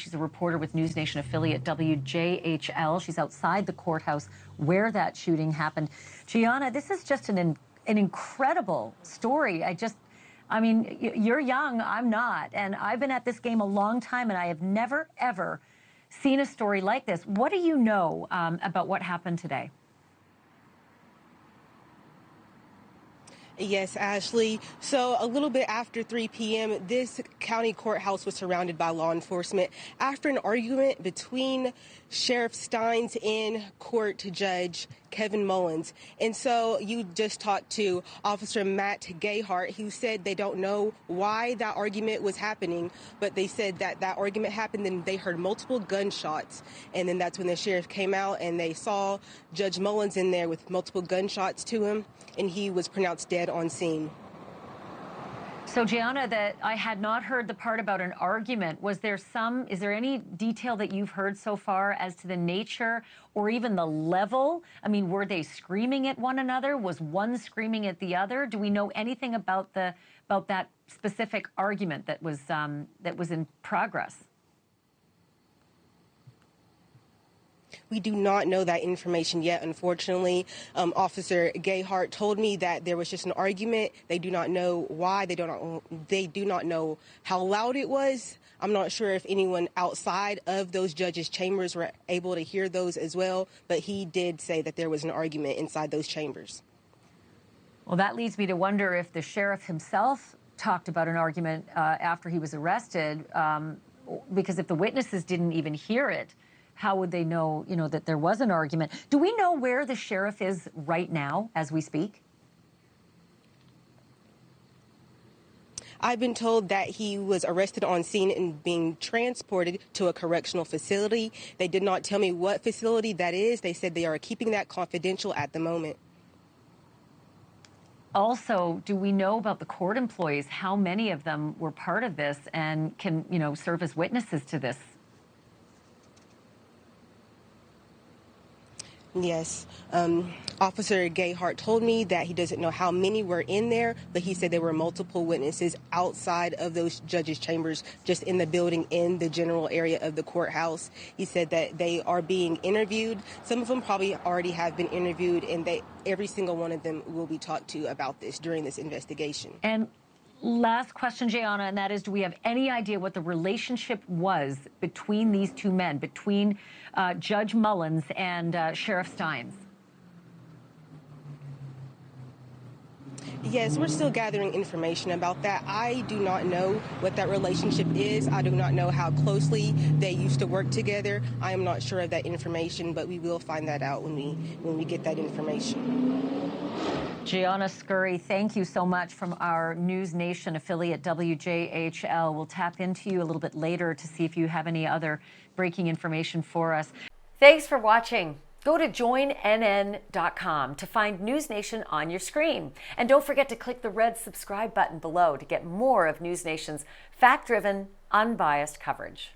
She's a reporter with NewsNation affiliate WJHL. She's outside the courthouse where that shooting happened. Gianna, this is just an incredible story. I mean, you're young, I'm not, and I've been at this game a long time, and I have never, ever seen a story like this. What do you know about what happened today? Yes, Ashley. So a little bit after 3 p.m., this county courthouse was surrounded by law enforcement after an argument between Sheriff Steins and court judge Kevin Mullins. And so you just talked to Officer Matt Gayhart, who said they don't know why that argument was happening, but they said that that argument happened and they heard multiple gunshots. And then that's when the sheriff came out and they saw Judge Mullins in there with multiple gunshots to him, and he was pronounced dead on scene. So, Gianna, that I had not heard the part about an argument. Is there any detail that you've heard so far as to the nature or even the level? I mean, were they screaming at one another? Was one screaming at the other? Do we know anything about that specific argument that was in progress? We do not know that information yet, unfortunately. Officer Gayhart told me that there was just an argument. They do not know why. They do not know how loud it was. I'm not sure if anyone outside of those judges' chambers were able to hear those as well, but he did say that there was an argument inside those chambers. Well, that leads me to wonder if the sheriff himself talked about an argument after he was arrested, because if the witnesses didn't even hear it, how would they know, that there was an argument? Do we know where the sheriff is right now as we speak? I've been told that he was arrested on scene and being transported to a correctional facility. They did not tell me what facility that is. They said they are keeping that confidential at the moment. Also, do we know about the court employees? How many of them were part of this and can, serve as witnesses to this? Yes. Officer Gayhart told me that he doesn't know how many were in there, but he said there were multiple witnesses outside of those judges' chambers, just in the building, in the general area of the courthouse. He said that they are being interviewed. Some of them probably already have been interviewed, and every single one of them will be talked to about this during this investigation. And last question, Gianna, and that is, do we have any idea what the relationship was between these two men, between Judge Mullins and Sheriff Steins? Yes, we're still gathering information about that. I do not know what that relationship is. I do not know how closely they used to work together. I am not sure of that information, but we will find that out when we get that information. Gianna Scurry, thank you so much from our NewsNation affiliate WJHL. We'll tap into you a little bit later to see if you have any other breaking information for us. Thanks for watching. Go to joinnn.com to find NewsNation on your screen. And don't forget to click the red subscribe button below to get more of NewsNation's fact-driven, unbiased coverage.